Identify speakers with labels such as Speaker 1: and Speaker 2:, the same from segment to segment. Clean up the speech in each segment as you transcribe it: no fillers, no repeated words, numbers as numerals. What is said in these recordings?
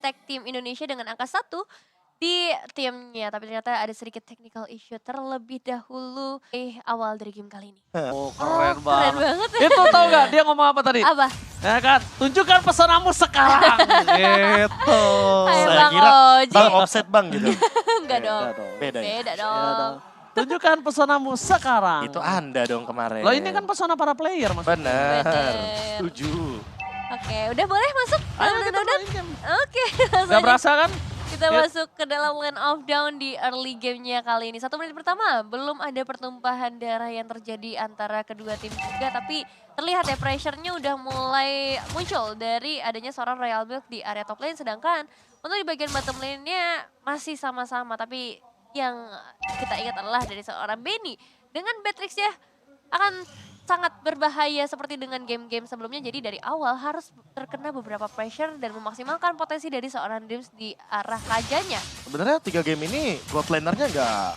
Speaker 1: tag team Indonesia dengan angka 1 di timnya. Tapi ternyata ada sedikit technical issue terlebih dahulu awal dari game kali ini.
Speaker 2: Oh keren
Speaker 1: Keren
Speaker 2: banget.
Speaker 1: banget.
Speaker 2: Itu tau gak dia ngomong apa tadi?
Speaker 1: Apa?
Speaker 2: Ya kan, tunjukkan pesonamu sekarang. Gitu.
Speaker 1: Hai
Speaker 3: Saya
Speaker 1: Bang
Speaker 3: kira
Speaker 1: Oji.
Speaker 3: Bang offset bang gitu.
Speaker 1: Enggak dong.
Speaker 3: Beda ya?
Speaker 1: Beda
Speaker 2: Iya
Speaker 1: dong.
Speaker 2: dong. Tunjukkan pesonamu sekarang.
Speaker 3: Itu Anda dong kemarin.
Speaker 2: Loh ini kan pesona para player mas.
Speaker 3: Benar.
Speaker 1: Bener.
Speaker 3: Setuju.
Speaker 1: Oke, udah boleh masuk?
Speaker 2: Ayo kita
Speaker 1: Udah.
Speaker 2: main game.
Speaker 1: Oke, langsung
Speaker 2: Gak
Speaker 1: aja
Speaker 2: berasa kan?
Speaker 1: kita
Speaker 2: Yuk.
Speaker 1: masuk ke dalam lane of down di early gamenya kali ini. 1 menit pertama, belum ada pertumpahan darah yang terjadi antara kedua tim juga. Tapi terlihat ya pressure-nya udah mulai muncul dari adanya seorang Royal Milk di area top lane. Sedangkan untuk di bagian bottom lane-nya masih sama-sama. Tapi yang kita ingat adalah dari seorang Benny. Dengan Beatrix ya akan sangat berbahaya seperti dengan game-game sebelumnya. Jadi dari awal harus terkena beberapa pressure dan memaksimalkan potensi dari seorang Dreams di arah rajanya.
Speaker 3: Sebenarnya 3 game ini gold laner-nya nggak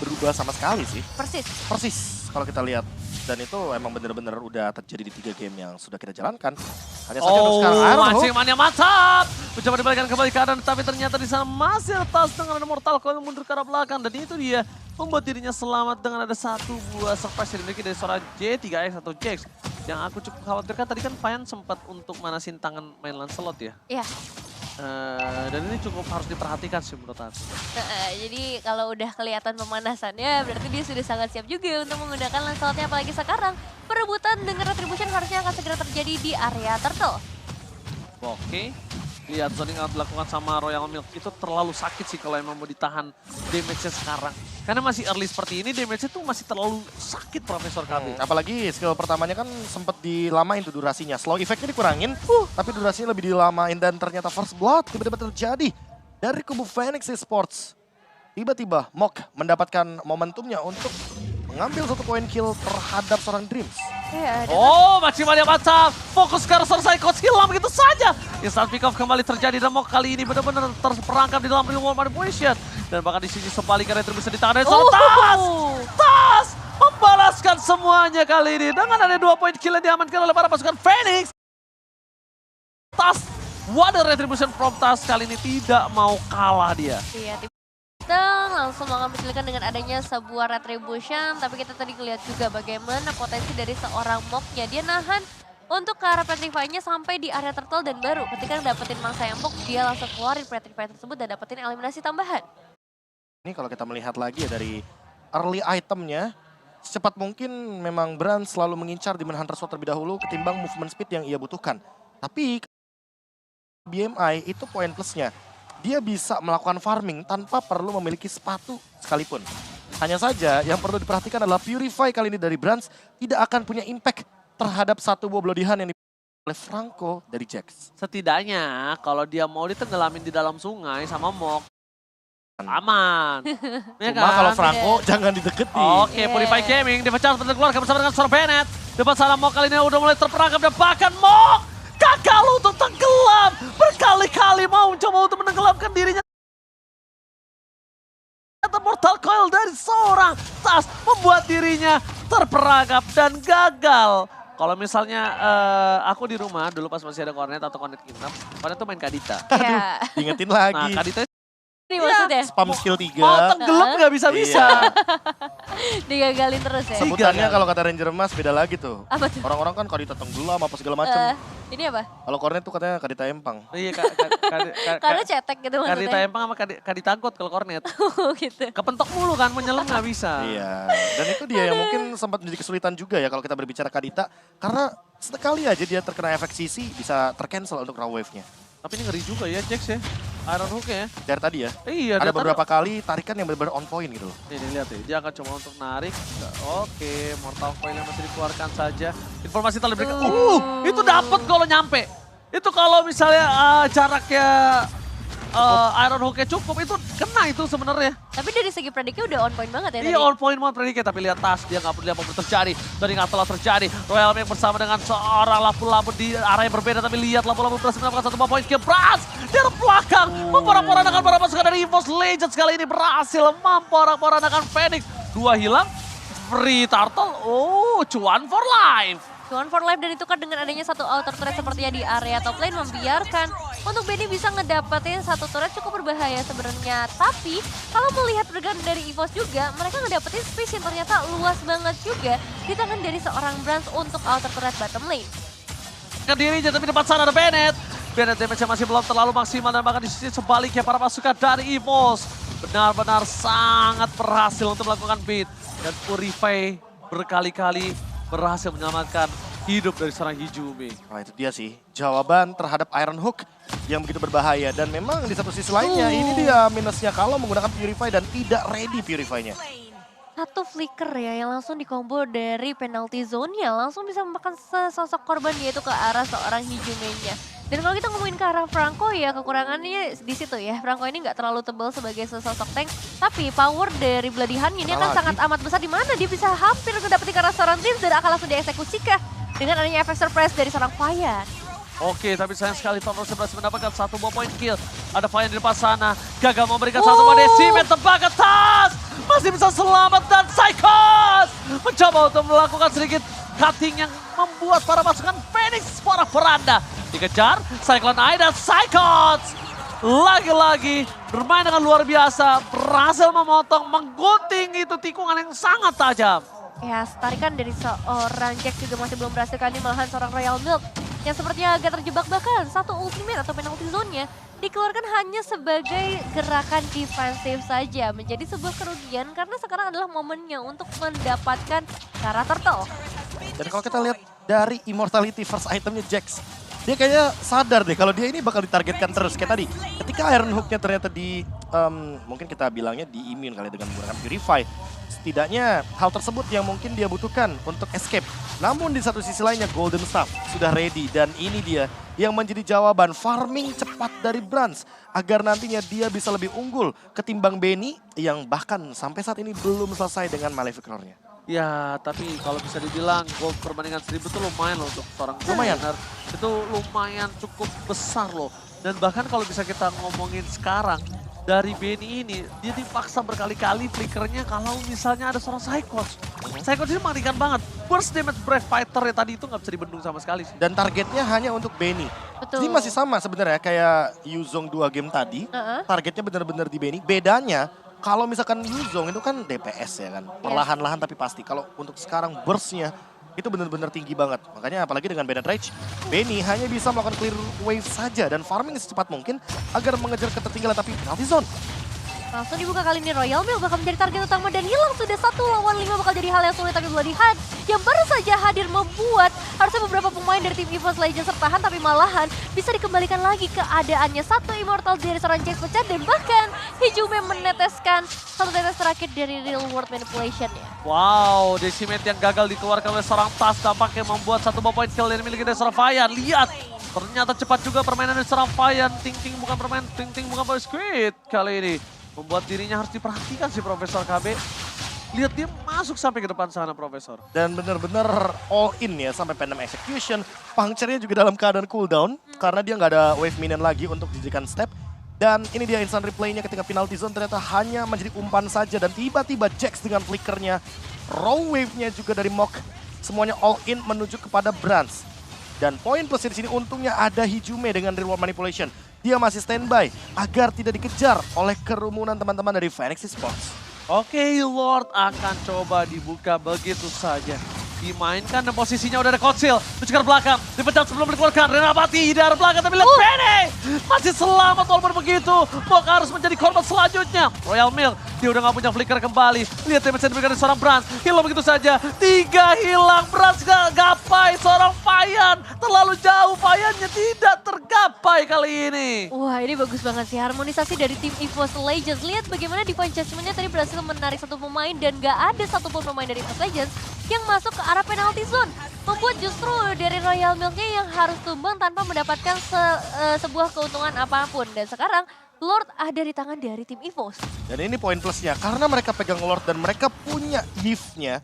Speaker 3: berubah sama sekali sih.
Speaker 1: Persis.
Speaker 3: Persis kalau kita lihat. Dan itu emang bener-bener udah terjadi di 3 game yang sudah kita jalankan. Hanya saja untuk sekarang Iron Hook.
Speaker 2: Mancingannya mantap. Mencoba dibalikan kembali keadaan, tapi ternyata di sana masih retas dengan ada Mortal Coil mundur ke arah belakang. Dan itu dia membuat dirinya selamat dengan ada 1 buah surprise yang dimiliki dari seorang J3X atau Jax. Yang aku cukup khawatirkan tadi kan Payan sempat untuk manasin tangan main Lancelot ya.
Speaker 1: Iya.
Speaker 2: Dan ini cukup harus diperhatikan sih menurut aku.
Speaker 1: Jadi kalau udah kelihatan pemanasannya berarti dia sudah sangat siap juga untuk menggunakan Lancelotnya. Apalagi sekarang perebutan dengan Retribution harusnya akan segera terjadi di area Turtle.
Speaker 2: Oke. Lihat zoning yang dilakukan sama Royal Milk itu terlalu sakit sih kalau emang mau ditahan damage-nya sekarang. Karena masih early seperti ini damage-nya tuh masih terlalu sakit Profesor KB.
Speaker 3: Apalagi skill pertamanya kan sempat dilamain tuh durasinya. Slow effect-nya dikurangin, tapi durasinya lebih dilamain. Dan ternyata first blood tiba-tiba terjadi dari kubu Phoenix Esports. Tiba-tiba Mok mendapatkan momentumnya untuk mengambil 1 poin kill terhadap seorang Dreams.
Speaker 1: Ya,
Speaker 2: Oh, maksimalnya mantap. Fokus ke selesai coach hilang begitu saja. Instant pick off kembali terjadi dan Mok kali ini benar-benar terperangkap di dalam real world manipulation. Dan bahkan di sini sebaliknya Retribution di tangan Enzo. Tas membalaskan semuanya kali ini. Dengan ada 2 poin kill yang diamankan oleh para pasukan Phoenix. Tas, wadah Retribution from Tas kali ini tidak mau kalah dia.
Speaker 1: Iya, kita langsung akan menculikan dengan adanya sebuah Retribution. Tapi kita tadi lihat juga bagaimana potensi dari seorang Moknya. Dia nahan untuk ke arah Petrify-nya sampai di area Turtle dan baru ketika dapetin mangsa yang Mok, dia langsung keluarin Petrify tersebut dan dapetin eliminasi tambahan.
Speaker 3: Ini kalau kita melihat lagi ya dari early itemnya, secepat mungkin memang Brand selalu mengincar Demon Hunter Sword terlebih dahulu ketimbang movement speed yang ia butuhkan. Tapi BMI itu poin plusnya. Dia bisa melakukan farming tanpa perlu memiliki sepatu sekalipun. Hanya saja yang perlu diperhatikan adalah Purify kali ini dari Brands tidak akan punya impact terhadap 1 buah bloodihan yang oleh Franco dari Jax.
Speaker 2: Setidaknya kalau dia mau ditenggelamin di dalam sungai sama Mok, aman. Ya
Speaker 3: Cuma
Speaker 2: kan?
Speaker 3: kalau Franco jangan dideketi.
Speaker 2: Oke, Purify Gaming dipecah seperti keluarga bersama dengan Sir Bennett. Depan sana Mok kali ini udah mulai terperangkap dan bahkan Mok gagal untuk tenggelam. Berkali-kali mau mencoba untuk menenggelamkan dirinya. Mortal Coil dari seorang Tas membuat dirinya terperangkap dan gagal. Kalau misalnya aku di rumah dulu pas masih ada Cornet atau Cornet Kingdom, Cornet tuh main Kadita.
Speaker 1: Iya.
Speaker 3: Diingetin
Speaker 2: Nah
Speaker 3: lagi.
Speaker 2: Kadita
Speaker 1: Ini maksudnya
Speaker 3: Spam skill 3.
Speaker 2: mau tenggelam nggak bisa-bisa.
Speaker 1: digagalin terus ya.
Speaker 3: Sebutannya kalau kata Ranger Emas beda lagi tuh.
Speaker 1: Apa tuh?
Speaker 3: Orang-orang kan Kadita tenggelam apa segala macam.
Speaker 1: Ini apa?
Speaker 3: Kalau Cornet tuh katanya Kadita Empang.
Speaker 2: Iya,
Speaker 1: Karena cetek gitu
Speaker 2: Kadita
Speaker 1: maksudnya.
Speaker 2: Empang sama Kadita Angkut kalau Cornet.
Speaker 1: Oh gitu.
Speaker 2: Kepentok mulu kan, menyelam nggak bisa.
Speaker 3: Iya, dan itu dia yang mungkin sempat menjadi kesulitan juga ya kalau kita berbicara Kadita. Karena sekali aja dia terkena efek CC bisa tercancel untuk raw wave-nya.
Speaker 2: Tapi ini ngeri juga ya Jax ya, Iron Hook ya.
Speaker 3: Dari tadi ya,
Speaker 2: Iya,
Speaker 3: ada
Speaker 2: dari
Speaker 3: beberapa kali tarikan yang benar-benar on point gitu loh.
Speaker 2: Nih lihat ya, dia akan coba untuk narik. Oke, Mortal Coil yang masih dikeluarkan saja. Informasi telah diberikan. Itu dapat kalau nyampe. Itu kalau misalnya jaraknya Iron Hook-nya cukup, itu kena itu sebenarnya.
Speaker 1: Tapi dari segi prediknya udah on point banget ya
Speaker 2: Iya
Speaker 1: tadi.
Speaker 2: on point banget prediknya, tapi lihat Tas, dia nggak peduli apapun terjadi. Dan nggak telah terjadi. Royal Milk bersama dengan seorang lampu-lampu di arah yang berbeda, tapi lihat lampu-lampu berhasil mendapatkan 1 poin ke Bras. Dari belakang, memporak-porandakan para pasukan dari EVOS Legends kali ini berhasil memporak-porandakan Phoenix. 2 hilang, free turtle, cuan for life.
Speaker 1: Cuman for life dan itu kan dengan adanya satu outer turret sepertinya di area top lane membiarkan untuk Benny bisa ngedapetin satu turret cukup berbahaya sebenarnya. Tapi kalau melihat pergerakan dari EVOS juga, mereka ngedapetin space yang ternyata luas banget juga di tangan dari seorang Brans untuk outer turret bottom lane.
Speaker 2: Ke dirinya, tapi depan sana ada Bennett. Bennett damage-nya masih belum terlalu maksimal dan bahkan di sisi sebaliknya para pasukan dari EVOS benar-benar sangat berhasil untuk melakukan beat. Dan Purify berkali-kali berhasil menyelamatkan hidup dari seorang Hijume.
Speaker 3: Nah itu dia sih, jawaban terhadap Iron Hook yang begitu berbahaya. Dan memang di satu sisi lainnya, ini dia minusnya kalau menggunakan Purify dan tidak ready Purify-nya.
Speaker 1: Satu flicker ya yang langsung dikombo dari penalty zone-nya langsung bisa memakan sesosok korban yaitu ke arah seorang Hijume-nya. Dan kalau kita ngomongin ke arah Franco ya kekurangannya di situ ya. Franco ini nggak terlalu tebal sebagai sesosok tank, tapi power dari Bloody Hand ini akan sangat amat besar di mana dia bisa hampir mendapetin ke arah seorang Dreams dan akan langsung dieksekusikan dengan adanya efek surprise dari seorang Fayan.
Speaker 2: Oke, tapi sayang sekali Tonrose berhasil mendapatkan satu buah point kill. Ada Fayan di depan sana, gagal memberikan satu buah decimet tebak atas. Masih bisa selamat dan Psychos mencoba untuk melakukan sedikit cutting yang membuat para pasukan Phoenix porak-poranda. Dikejar, Cyclone Eye dan Psychos lagi-lagi bermain dengan luar biasa. Berhasil memotong, menggunting itu tikungan yang sangat tajam.
Speaker 1: Ya, tarikan dari seorang Jack juga masih belum berhasil kali ini malahan seorang Royal Milk yang sepertinya agak terjebak bahkan satu ultimate atau penalty zone-nya dikeluarkan hanya sebagai gerakan defensif saja. Menjadi sebuah kerugian karena sekarang adalah momennya untuk mendapatkan Kara Turtle.
Speaker 3: Dan kalau kita lihat dari Immortality first itemnya Jax, dia kayaknya sadar deh kalau dia ini bakal ditargetkan terus. Kayak tadi, ketika Iron Hook-nya ternyata mungkin kita bilangnya di immune kali dengan menggunakan Purify. Setidaknya hal tersebut yang mungkin dia butuhkan untuk escape. Namun di satu sisi lainnya Golden Staff sudah ready dan ini dia yang menjadi jawaban farming cepat dari Brans agar nantinya dia bisa lebih unggul ketimbang Benny yang bahkan sampai saat ini belum selesai dengan Malefic Roar-nya.
Speaker 2: Ya, tapi kalau bisa dibilang gold perbandingan 1000 itu lumayan loh untuk seorang
Speaker 3: Lumayan.
Speaker 2: Gunner. Itu lumayan cukup besar loh. Dan bahkan kalau bisa kita ngomongin sekarang, dari Benny ini, dia dipaksa berkali-kali flickernya kalau misalnya ada seorang Psychos. Psychos ini mengerikan banget. Burst damage Brave Fighter ya tadi itu nggak bisa dibendung sama sekali sih.
Speaker 3: Dan targetnya hanya untuk Benny.
Speaker 1: Betul.
Speaker 3: Ini masih sama sebenarnya kayak Yuzong 2 game tadi. Targetnya benar-benar di Benny. Bedanya kalau misalkan Yuzong itu kan DPS ya kan. Perlahan-lahan tapi pasti. Kalau untuk sekarang burstnya itu benar-benar tinggi banget. Makanya apalagi dengan Bennett Rage, Benny hanya bisa melakukan clear wave saja dan farming secepat mungkin agar mengejar ketertinggalan tapi penalty zone.
Speaker 1: Langsung dibuka kali ini Royal Milk bakal menjadi target utama dan hilang sudah 1 lawan 5 bakal jadi hal yang sulit tapi Bloody Hand yang baru saja hadir membuat harusnya beberapa pemain dari tim EVOS Legends tertahan tapi malahan bisa dikembalikan lagi keadaannya. Satu immortal dari seorang Jax pecah dan bahkan Hijume meneteskan satu tetes terakhir dari real world manipulation-nya.
Speaker 2: Wow, Decimate yang gagal dikeluarkan oleh seorang Tas tampaknya membuat satu buah point kill yang dimiliki dari seorang Fayan. Lihat, ternyata cepat juga permainan dari seorang Fayan. Ting-ting bukan permainan, ting-ting bukan boy squid kali ini. Membuat dirinya harus diperhatikan si Profesor KB. Lihat dia masuk sampai ke depan sana Profesor.
Speaker 3: Dan benar-benar all in ya sampai Phantom Execution. Puncture-nya juga dalam keadaan cooldown karena dia nggak ada wave minion lagi untuk dijadikan step. Dan ini dia instant replay-nya ketika penalty zone ternyata hanya menjadi umpan saja. Dan tiba-tiba Jax dengan flickernya, raw wave-nya juga dari Mok. Semuanya all in menuju kepada Brans. Dan poin plusnya di sini untungnya ada Hijume dengan real world manipulation. Dia masih standby agar tidak dikejar oleh kerumunan teman-teman dari Phoenix Esports.
Speaker 2: Oke, Lord akan coba dibuka begitu saja. Dimainkan dan posisinya udah ada Kotsil. Menuju ke belakang, dipecat sebelum dikeluarkan. Renabati dari belakang tapi lihat Benny masih selamat walaupun begitu. Mok harus menjadi korban selanjutnya. Royal Milk, dia udah gak punya flicker kembali. Lihat damage yang diberikan dari seorang Brans. Hilang begitu saja. 3 hilang. Brans gak gapai seorang Fayan. Terlalu jauh Fayannya tidak tergapai kali ini.
Speaker 1: Wah, ini bagus banget sih harmonisasi dari tim EVOS Legends. Lihat bagaimana Divine Judgment-nya tadi berhasil menarik satu pemain dan gak ada satupun pemain dari EVOS Legends yang masuk ke arah penalty zone. Membuat justru dari Royal Milk-nya yang harus tumbang tanpa mendapatkan sebuah keuntungan apapun. Dan sekarang Lord ada di tangan dari tim EVOS.
Speaker 3: Dan ini poin plusnya karena mereka pegang Lord dan mereka punya Gift-nya.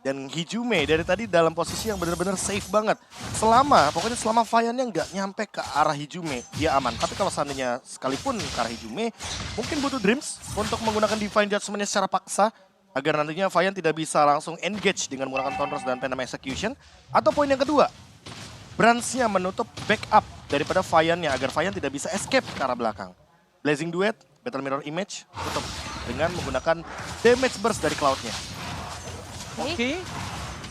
Speaker 3: Dan Hijume dari tadi dalam posisi yang benar-benar safe banget. Pokoknya selama Fayannya nggak nyampe ke arah Hijume, dia aman. Tapi kalau seandainya sekalipun ke arah Hijume, mungkin butuh Dreams untuk menggunakan Divine Judgment-nya secara paksa. agar nantinya Vian tidak bisa langsung engage dengan menggunakan Thunders dan Phantom Execution. Atau poin yang kedua, Brands-nya menutup backup daripada Vian-nya agar Vian tidak bisa escape ke arah belakang. Blazing Duet, Battle Mirror Image, tutup dengan menggunakan damage burst dari Cloud-nya.
Speaker 2: Oke.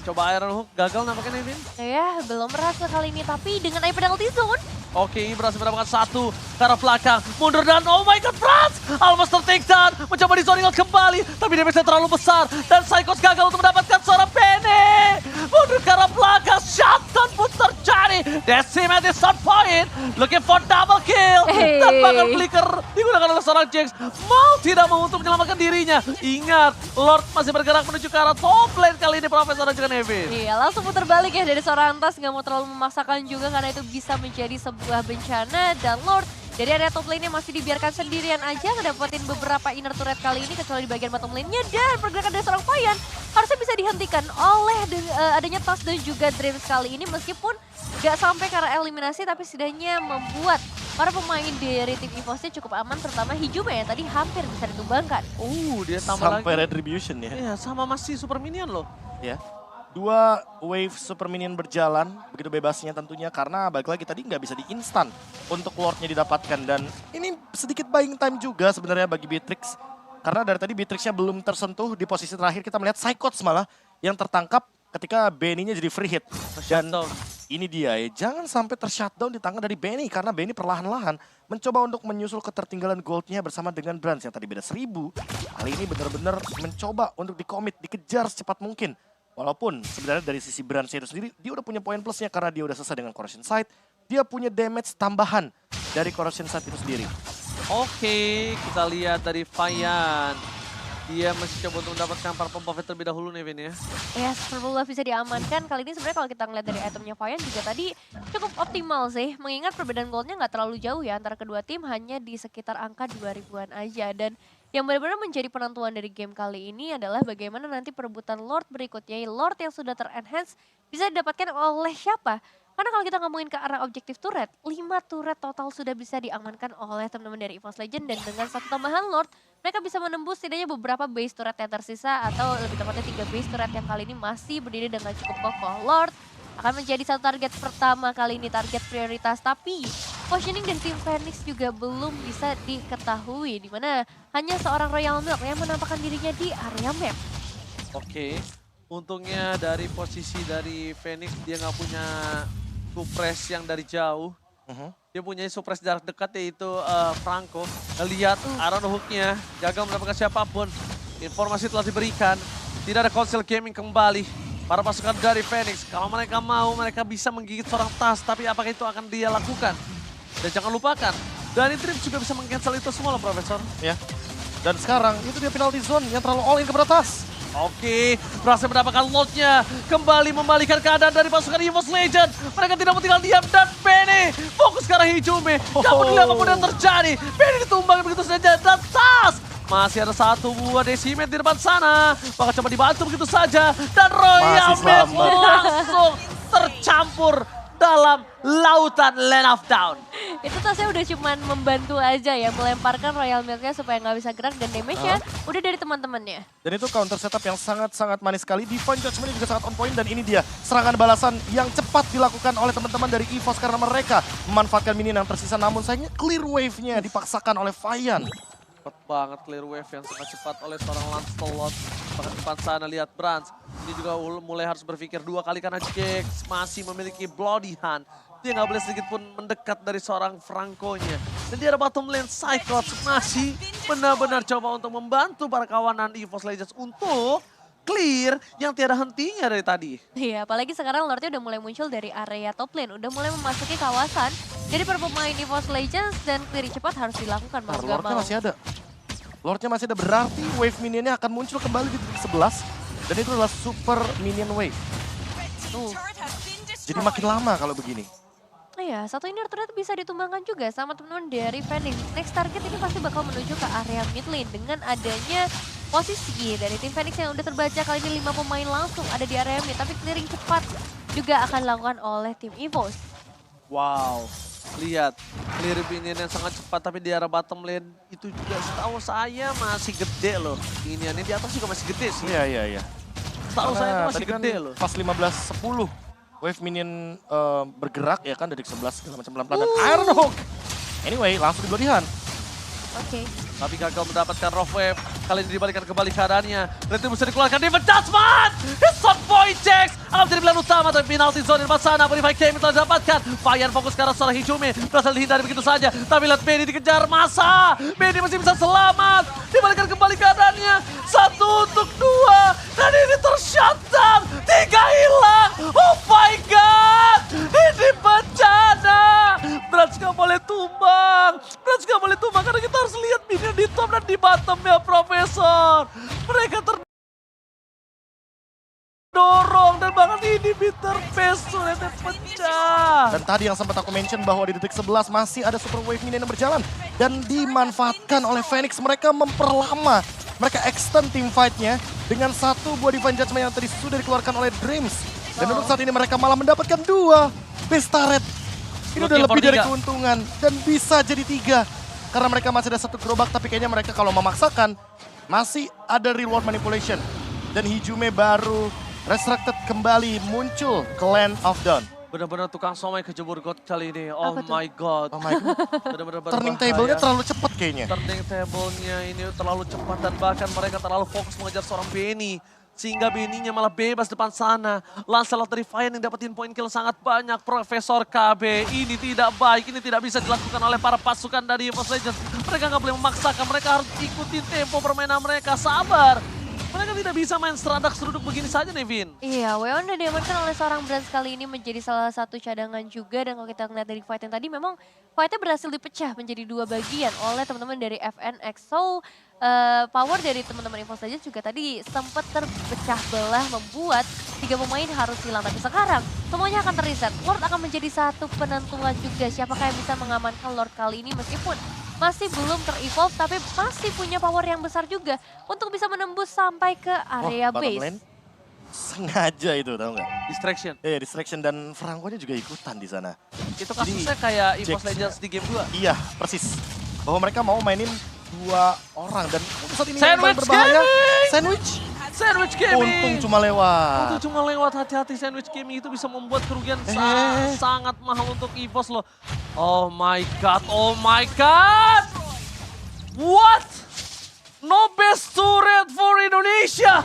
Speaker 2: Coba Iron Hook gagal nampaknya Nevin.
Speaker 1: Ya, belum berhasil kali ini, tapi dengan eye penalty zone.
Speaker 2: Oke, berhasil mendapatkan satu ke arah belakang. Mundur dan oh my god, Franz! Almost ter-take down. Mencoba di-zoning out kembali. Tapi damage-nya terlalu besar. Dan Psychos gagal untuk mendapatkan seorang Penny. Mundur ke arah belakang. Shutdown pun terjadi. Decimate is on point. Looking for double kill. Dan bahkan flicker digunakan oleh seorang Jax. Mau tidak mau untuk menyelamatkan dirinya. Ingat, Lord masih bergerak menuju ke arah top lane kali ini, Profesor dan juga Nevin.
Speaker 1: Iya, langsung putar balik ya dari seorang Antas. Nggak mau terlalu memaksakan juga karena itu bisa menjadi sebuah bencana. Dan Lord dari area top lane-nya masih dibiarkan sendirian aja ngedapetin beberapa inner turret kali ini kecuali di bagian bottom lane-nya. Dan pergerakan dari seorang Vian harusnya bisa dihentikan oleh adanya Tas dan juga Dreams kali ini. Meskipun nggak sampai ke arah eliminasi tapi setidaknya membuat para pemain dari tim EVOS-nya cukup aman, terutama Hijuma yang tadi hampir bisa ditumbangkan.
Speaker 2: Dia tambah
Speaker 3: Sampai
Speaker 2: lagi.
Speaker 3: Retribution ya.
Speaker 2: Iya, sama masih super minion loh.
Speaker 3: Ya. Dua wave super minion berjalan, begitu bebasnya tentunya karena balik lagi tadi nggak bisa di-instan untuk Lord-nya didapatkan. Dan ini sedikit buying time juga sebenarnya bagi Beatrix. Karena dari tadi Beatrix-nya belum tersentuh, di posisi terakhir kita melihat Psychots malah yang tertangkap ketika Benny-nya jadi free hit. Dan ini dia ya, jangan sampai tershutdown di tangan dari Benny karena Benny perlahan-lahan mencoba untuk menyusul ketertinggalan gold-nya bersama dengan Brands yang tadi beda 1000. Kali ini benar-benar mencoba untuk dikomit, dikejar secepat mungkin. Walaupun sebenarnya dari sisi Brands itu sendiri, dia udah punya poin plusnya karena dia udah selesai dengan Corrosion Sight. Dia punya damage tambahan dari Corrosion Sight itu sendiri.
Speaker 2: Oke, kita lihat dari Vian. Dia masih coba untuk mendapatkan Purple Buff terlebih dahulu nih, Vin ya.
Speaker 1: Ya, Purple Buff bisa diamankan. Kali ini sebenarnya kalau kita ngeliat dari itemnya Vian juga tadi cukup optimal sih. Mengingat perbedaan goldnya nggak terlalu jauh ya antara kedua tim, hanya di sekitar angka 2000-an aja. Dan yang benar-benar menjadi penentuan dari game kali ini adalah bagaimana nanti perebutan Lord berikutnya. Lord yang sudah ter-enhance bisa didapatkan oleh siapa? Karena kalau kita ngomongin ke arah objektif turret, 5 turret total sudah bisa diamankan oleh teman-teman dari EVOS Legend. Dan dengan satu tambahan Lord, mereka bisa menembus setidaknya beberapa base turret yang tersisa. Atau lebih tepatnya 3 base turret yang kali ini masih berdiri dengan cukup kokoh. Lord akan menjadi satu target pertama kali ini, target prioritas. Tapi positioning dari tim Phoenix juga belum bisa diketahui. Dimana hanya seorang Royal Milk yang menampakkan dirinya di area map.
Speaker 2: Oke, untungnya dari posisi dari Phoenix dia nggak punya suppress yang dari jauh. Dia punya suppress jarak dekat yaitu Franco. Lihat Iron Hook-nya gagal mendapatkan siapapun. Informasi telah diberikan. Tidak ada konsel gaming kembali. Para pasukan dari Phoenix, kalau mereka mau mereka bisa menggigit seorang Tas. Tapi apakah itu akan dia lakukan? Dan jangan lupakan, dari Dream juga bisa meng-cancel itu semua loh, Profesor.
Speaker 3: Ya. Dan sekarang itu dia penalty zone yang terlalu all in kepada Tas.
Speaker 2: Oke, berhasil mendapatkan Lord-nya. Kembali membalikan keadaan dari pasukan EVOS Legend. Mereka tidak mau tinggal diam dan Benny fokus ke arah Hijumi. Gak peduli apapun yang terjadi. Benny ditumbang begitu saja dan Tas. Masih ada satu buah Decimate di depan sana. Bakal coba dibantu begitu saja. Dan Royal Milk langsung tercampur dalam lautan Land of Down.
Speaker 1: Itu Tasnya udah cuman membantu aja ya, melemparkan Royal Milk-nya supaya nggak bisa gerak dan damage-nya udah dari teman-temannya.
Speaker 3: Dan itu counter setup yang sangat-sangat manis sekali. Divine Judgment juga sangat on point dan ini dia serangan balasan yang cepat dilakukan oleh teman-teman dari EVOS karena mereka memanfaatkan minion yang tersisa. Namun sayangnya clear wave-nya dipaksakan oleh Vian.
Speaker 2: Cepat banget clear wave yang sangat cepat oleh seorang Lancelot. Bahkan depan sana lihat Brands. Ini juga mulai harus berpikir 2 kali karena Jax masih memiliki Bloody Hand. Dia nggak boleh sedikit pun mendekat dari seorang Franco-nya. Dan dia ada bottom lane Psychots masih benar-benar coba untuk membantu para kawanan EVOS Legends untuk clear yang tiada hentinya dari tadi.
Speaker 1: Iya, apalagi sekarang Lordnya udah mulai muncul dari area top lane, udah mulai memasuki kawasan. Jadi para pemain EVOS Legends dan clear cepat harus dilakukan mau nggak
Speaker 3: Lordnya
Speaker 1: mau.
Speaker 3: masih ada. Lordnya masih ada, berarti wave minionnya akan muncul kembali di titik 11. Dan itu adalah super minion wave. Jadi makin lama kalau begini.
Speaker 1: Iya, satu inner turret bisa ditumbangkan juga sama teman-teman dari Phoenix. Next target ini pasti bakal menuju ke area mid lane dengan adanya posisi dari tim Phoenix yang udah terbaca kali ini 5 pemain langsung ada di area mid. Tapi clearing cepat juga akan dilakukan oleh tim EVOS.
Speaker 2: Wow, Lihat, clear minion yang sangat cepat tapi di arah bottom lane itu juga setahu saya masih gede loh. Minionnya di atas juga masih gede sih.
Speaker 3: Iya.
Speaker 2: Setahu saya itu
Speaker 3: Karena
Speaker 2: masih
Speaker 3: tadi kan
Speaker 2: gede loh.
Speaker 3: pas 15-10 wave minion bergerak ya kan dari 11 segala macam pelan-pelan dan Ironhawk. Anyway, langsung diberikan.
Speaker 1: Oke.
Speaker 2: Tapi gagal mendapatkan rough wave. Kali ini dibalikan kembali keadaannya. Retribution dikeluarkan di adjustment. His shot point checks. Akan menjadi pilihan utama tapi penalty zone di depan sana. Bonify Kemi telah didapatkan. Fayan fokus ke arah seorang Hijume. Berhasil dihindari begitu saja. Tapi lihat Benny dikejar masa. Benny masih bisa selamat. Dibalikan kembali keadaannya. 1 untuk 2. Dan ini tershutdown. 3 hilang. Oh my god. Ini bencana. Brans gak boleh tumbang. Brans gak boleh tumbang karena kita harus lihat minion di top dan di bottom ya Profesor. Mereka terdorong dan bahkan ini bitter pace sudah pecah.
Speaker 3: Dan tadi yang sempat aku mention bahwa di detik 11 masih ada super wave minion yang berjalan. Dan dimanfaatkan oleh Phoenix. Mereka memperlama. Mereka extend team fight-nya dengan 1 buah Divine Judgment yang tadi sudah dikeluarkan oleh Dreams. Dan untuk saat ini mereka malah mendapatkan 2 base turret. Ini udah lebih dari keuntungan dan bisa jadi 3. Karena mereka masih ada 1 gerobak tapi kayaknya mereka kalau memaksakan masih ada reward manipulation. Dan Hijume baru resurrected kembali muncul ke Land of Dawn.
Speaker 2: Benar-benar tukang somai kejebur God kali ini. Oh my god.
Speaker 3: Oh my god.
Speaker 2: Benar-benar
Speaker 3: Turning
Speaker 2: berbahaya.
Speaker 3: table-nya terlalu cepat kayaknya.
Speaker 2: Turning table-nya ini terlalu cepat dan bahkan mereka terlalu fokus mengejar seorang Benny. Sehingga Benny-nya malah bebas depan sana. Lancelot dari Fayan yang dapetin poin kill sangat banyak. Profesor KB, ini tidak baik. Ini tidak bisa dilakukan oleh para pasukan dari EVOS Legends. Mereka nggak boleh memaksakan, mereka harus ikutin tempo permainan mereka. Sabar. Mereka tidak bisa main seradak seruduk begini saja, Nevin.
Speaker 1: Iya, Weon udah diamankan oleh seorang Brans kali ini menjadi salah satu cadangan juga. Dan kalau kita lihat dari fight yang tadi, memang fightnya berhasil dipecah menjadi 2 bagian oleh teman-teman dari FNX. So, power dari teman-teman EVOS Legends juga tadi sempat terpecah belah membuat 3 pemain harus hilang. Tapi sekarang semuanya akan terreset. Lord akan menjadi satu penentuan juga siapakah yang bisa mengamankan Lord kali ini meskipun masih belum ter-evolve tapi masih punya power yang besar juga untuk bisa menembus sampai ke area
Speaker 3: bottom
Speaker 1: base.
Speaker 3: lane sengaja itu tahu nggak?
Speaker 2: Distraction.
Speaker 3: Iya, distraction dan Franco-nya juga ikutan di sana.
Speaker 2: Itu kasusnya kayak EVOS
Speaker 3: Jax-nya.
Speaker 2: Legends di game 2.
Speaker 3: Iya, persis. Bahwa mereka mau mainin 2 orang dan untuk saat ini yang
Speaker 2: Sandwich
Speaker 3: paling berbahaya
Speaker 2: gaming!
Speaker 3: Sandwich.
Speaker 2: Sandwich Gaming.
Speaker 3: Untung cuma lewat.
Speaker 2: Untung cuma lewat, hati-hati Sandwich Gaming itu bisa membuat kerugian sangat mahal untuk EVOS loh. Oh my god, oh my god! What? No best turret for Indonesia!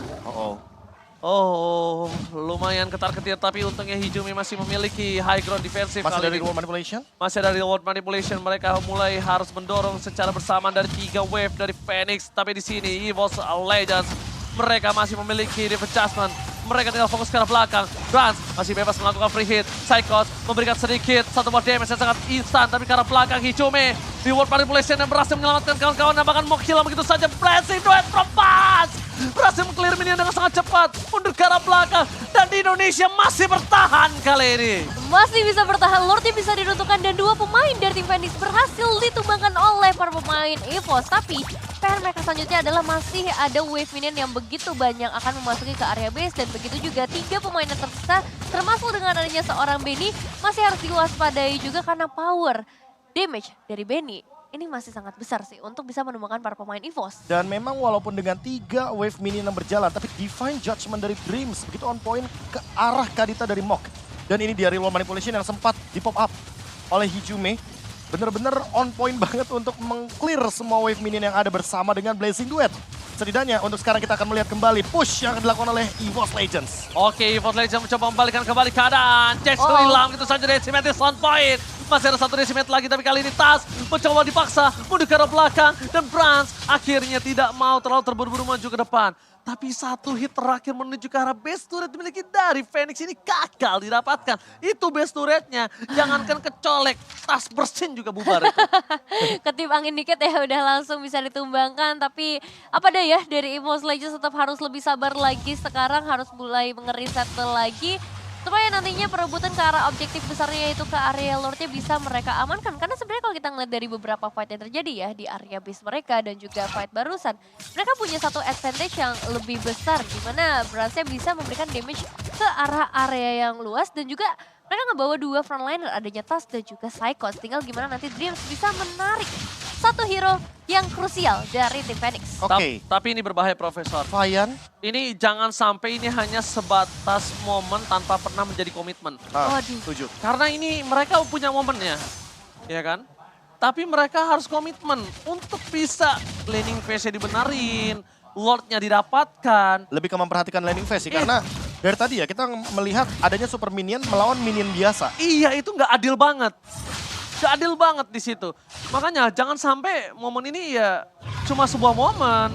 Speaker 2: Oh, lumayan ketar-ketir tapi untungnya Hijume masih memiliki high ground defensive
Speaker 3: Masih
Speaker 2: kali
Speaker 3: dari
Speaker 2: ini.
Speaker 3: reward manipulation?
Speaker 2: Masih ada reward manipulation, mereka mulai harus mendorong secara bersamaan dari 3 wave dari Phoenix. Tapi di sini EVOS Legends, mereka masih memiliki defense adjustment. Mereka tinggal fokus ke arah belakang. Brans masih bebas melakukan free hit. Psychos memberikan sedikit, 1 buah damage yang sangat instan. Tapi ke arah belakang Hijume, reward manipulation yang berhasil menyelamatkan kawan-kawan. Dan bahkan mau kill begitu saja. Blessing duet from Paz. Berhasil meng-clear minion dengan sangat cepat. Mundur ke arah belakang. Dan di Indonesia masih bertahan kali ini.
Speaker 1: Masih bisa bertahan, Lordnya bisa diruntuhkan dan 2 pemain dari tim Phoenix berhasil ditumbangkan oleh para pemain EVOS. Tapi PR mereka selanjutnya adalah masih ada wave minion yang begitu banyak akan memasuki ke area base. Dan begitu juga 3 pemain yang tersisa termasuk dengan adanya seorang Benny masih harus diwaspadai juga karena power damage dari Benny. Ini masih sangat besar sih untuk bisa menemukan para pemain EVOS.
Speaker 3: Dan memang walaupun dengan 3 wave minion yang berjalan, tapi Divine Judgment dari Dreams begitu on point ke arah Kadita dari Mok. Dan ini dia reward manipulation yang sempat di pop up oleh Hijume. Bener-bener on point banget untuk meng-clear semua wave minion yang ada bersama dengan Blazing Duet. Setidaknya untuk sekarang kita akan melihat kembali push yang akan dilakukan oleh EVOS Legends.
Speaker 2: Oke, EVOS Legends mencoba membalikan kembali keadaan. Jax hilang gitu saja, Decimated on point. Masih ada 1 Decimate lagi, tapi kali ini Tas mencoba dipaksa mundur ke arah belakang. Dan Brans akhirnya tidak mau terlalu terburu-buru maju ke depan. Tapi 1 hit terakhir menuju ke arah base turret dimiliki dari Phoenix ini gagal didapatkan. Itu base turretnya, jangankan kecolek, Tas bersin juga bubar itu.
Speaker 1: Ketip angin dikit ya udah langsung bisa ditumbangkan. Tapi apa daya dari EVOS Legends tetap harus lebih sabar lagi. Sekarang harus mulai mengeriset lagi. Supaya nantinya perebutan ke arah objektif besarnya yaitu ke area Lordnya bisa mereka amankan. Karena sebenarnya kalau kita ngeliat dari beberapa fight yang terjadi ya di area base mereka dan juga fight barusan. Mereka punya satu advantage yang lebih besar. Dimana Bransnya bisa memberikan damage ke arah area yang luas dan juga Mereka ngebawa 2 frontliner, adanya Tas dan juga Psychos. Tinggal gimana nanti Dreams bisa menarik satu hero yang krusial dari tim Phoenix.
Speaker 3: Oke,
Speaker 2: Tapi ini berbahaya Profesor.
Speaker 3: Vian.
Speaker 2: Ini jangan sampai ini hanya sebatas momen tanpa pernah menjadi komitmen.
Speaker 1: Waduh.
Speaker 3: Setuju.
Speaker 2: Karena ini mereka punya momennya, ya kan? Tapi mereka harus komitmen untuk bisa laning phase-nya dibenerin, Lord-nya didapatkan.
Speaker 3: Lebih ke memperhatikan landing phase sih, karena dari tadi ya kita melihat adanya super minion melawan minion biasa.
Speaker 2: Iya, itu nggak adil banget. Nggak adil banget di situ. Makanya jangan sampai momen ini ya cuma sebuah momen.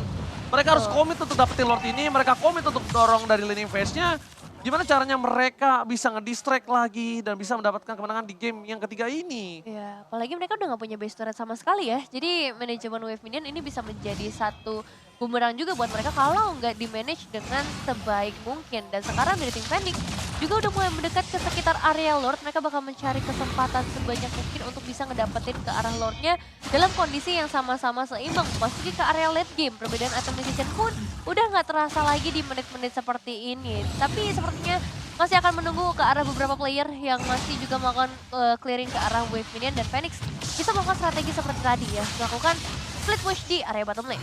Speaker 2: Mereka harus komit untuk dapetin Lord ini, mereka komit untuk dorong dari laning phase-nya. Gimana caranya mereka bisa ngedistract lagi dan bisa mendapatkan kemenangan di game yang ketiga ini.
Speaker 1: Ya, apalagi mereka udah gak punya base turret sama sekali ya. Jadi manajemen wave minion ini bisa menjadi satu bumerang juga buat mereka kalau nggak di-manage dengan sebaik mungkin. Dan sekarang dari tim Phoenix juga udah mulai mendekat ke sekitar area Lord. Mereka bakal mencari kesempatan sebanyak mungkin untuk bisa ngedapetin ke arah Lordnya dalam kondisi yang sama-sama seimbang. Pasti ke area late game, perbedaan itemization pun udah nggak terasa lagi di menit-menit seperti ini. Tapi sepertinya masih akan menunggu ke arah beberapa player yang masih juga melakukan clearing ke arah wave minion, dan Phoenix bisa melakukan strategi seperti tadi ya, melakukan split push di area bottom lane.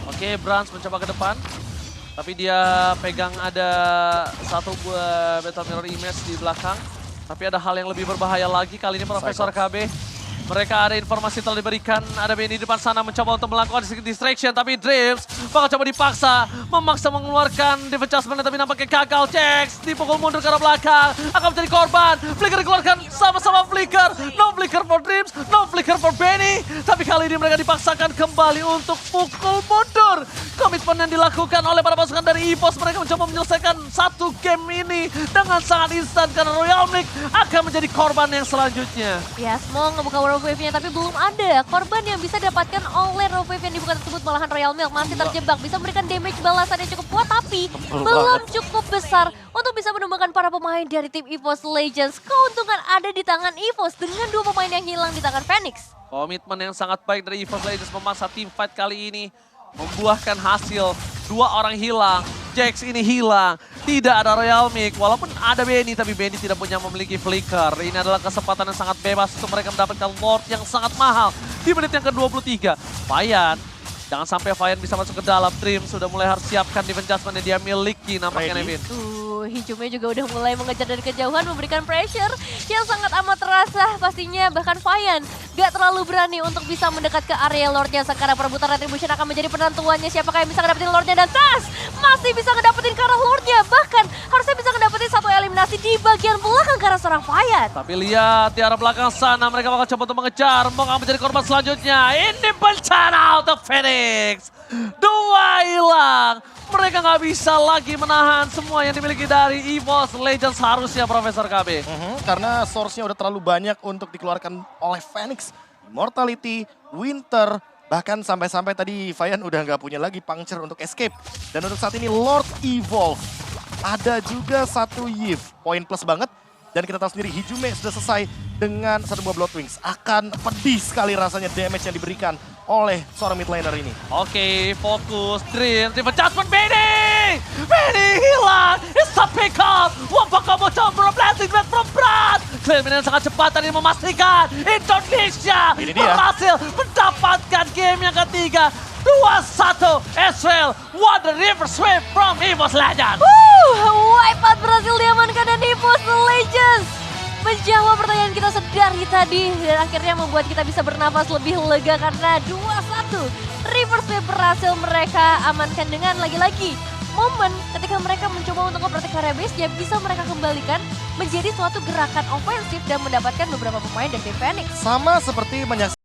Speaker 2: Oke, Brans mencoba ke depan. Tapi dia pegang ada satu buah Battle Mirror Image di belakang. Tapi ada hal yang lebih berbahaya lagi kali ini Profesor KB. Mereka ada informasi telah diberikan, ada Benny di depan sana mencoba untuk melakukan distraction, tapi Dreams bakal coba dipaksa, memaksa mengeluarkan defense adjustment, tapi nampaknya gagal. Jax dipukul mundur ke arah belakang, akan menjadi korban. Flicker dikeluarkan sama-sama Flicker, no Flicker for Dreams, no Flicker for Benny. Tapi kali ini mereka dipaksakan kembali untuk pukul mundur. Komitmen yang dilakukan oleh para pasukan dari EVOS, mereka mencoba menyelesaikan satu game ini dengan sangat instan karena Royal Mix akan menjadi korban yang selanjutnya.
Speaker 1: Ya, mau ngebuka Rogue Wave-nya tapi belum ada korban yang bisa dapatkan oleh Rogue Wave yang dibuka tersebut. Malahan Royal Milk masih terjebak, bisa memberikan damage balasan yang cukup kuat tapi belum cukup besar untuk bisa menumbangkan para pemain dari tim EVOS Legends. Keuntungan ada di tangan EVOS dengan 2 pemain yang hilang di tangan Phoenix.
Speaker 2: Komitmen yang sangat baik dari EVOS Legends memaksa tim fight kali ini membuahkan hasil. 2 orang hilang, Jax ini hilang, tidak ada Royal Mix. Walaupun ada Benny, tapi Benny tidak punya memiliki Flicker. Ini adalah kesempatan yang sangat bebas untuk mereka mendapatkan Lord yang sangat mahal di menit yang ke-23. Vian, jangan sampai Vian bisa masuk ke dalam. Dream sudah mulai harus siapkan defense adjustment yang dia miliki nampaknya Nevin.
Speaker 1: Hijumnya juga udah mulai mengejar dari kejauhan, memberikan pressure yang sangat amat terasa pastinya. Bahkan Vian gak terlalu berani untuk bisa mendekat ke area Lordnya. Sekarang perebutan Retribution akan menjadi penentuannya. Siapakah yang bisa ngedapetin Lordnya, dan Tas masih bisa ngedapetin ke arah Lordnya. Bahkan harusnya bisa ngedapetin satu eliminasi di bagian belakang ke arah seorang Vian.
Speaker 2: Tapi lihat di arah belakang sana, mereka bakal coba untuk mengejar. Mau nggak menjadi korban selanjutnya. Ini bencana untuk Phoenix. 2 hilang. Mereka nggak bisa lagi menahan semua yang dimiliki dari EVOS Legends harusnya Profesor KB.
Speaker 3: Karena source-nya udah terlalu banyak untuk dikeluarkan oleh Phoenix. Immortality, Winter, bahkan sampai-sampai tadi Vian udah nggak punya lagi puncture untuk escape. Dan untuk saat ini Lord Evolve. Ada juga satu Yves, poin plus banget. Dan kita tahu sendiri Hijume sudah selesai dengan satu buah Blood Wings. Akan pedih sekali rasanya damage yang diberikan oleh seorang mid laner ini.
Speaker 2: Oke, fokus, Dream adjustment, Benny! Benny hilang! It's a pick up! Wapakah mau coba blasting back from Brad! Claim yang sangat cepat tadi memastikan Indonesia
Speaker 3: Ini dia.
Speaker 2: berhasil mendapatkan game yang ketiga. 2-1 Ezreal, what the river sweep from EVOS Legends!
Speaker 1: Wipeout berhasil diamankan dan EVOS Legends menjawab pertanyaan kita sedari tadi, dan akhirnya membuat kita bisa bernapas lebih lega karena 2-1 reverse sweep berhasil mereka amankan. Dengan lagi-lagi momen ketika mereka mencoba untuk memprotek area base, dia bisa mereka kembalikan menjadi suatu gerakan ofensif dan mendapatkan beberapa pemain dari Phoenix.
Speaker 3: Sama seperti menyaksikan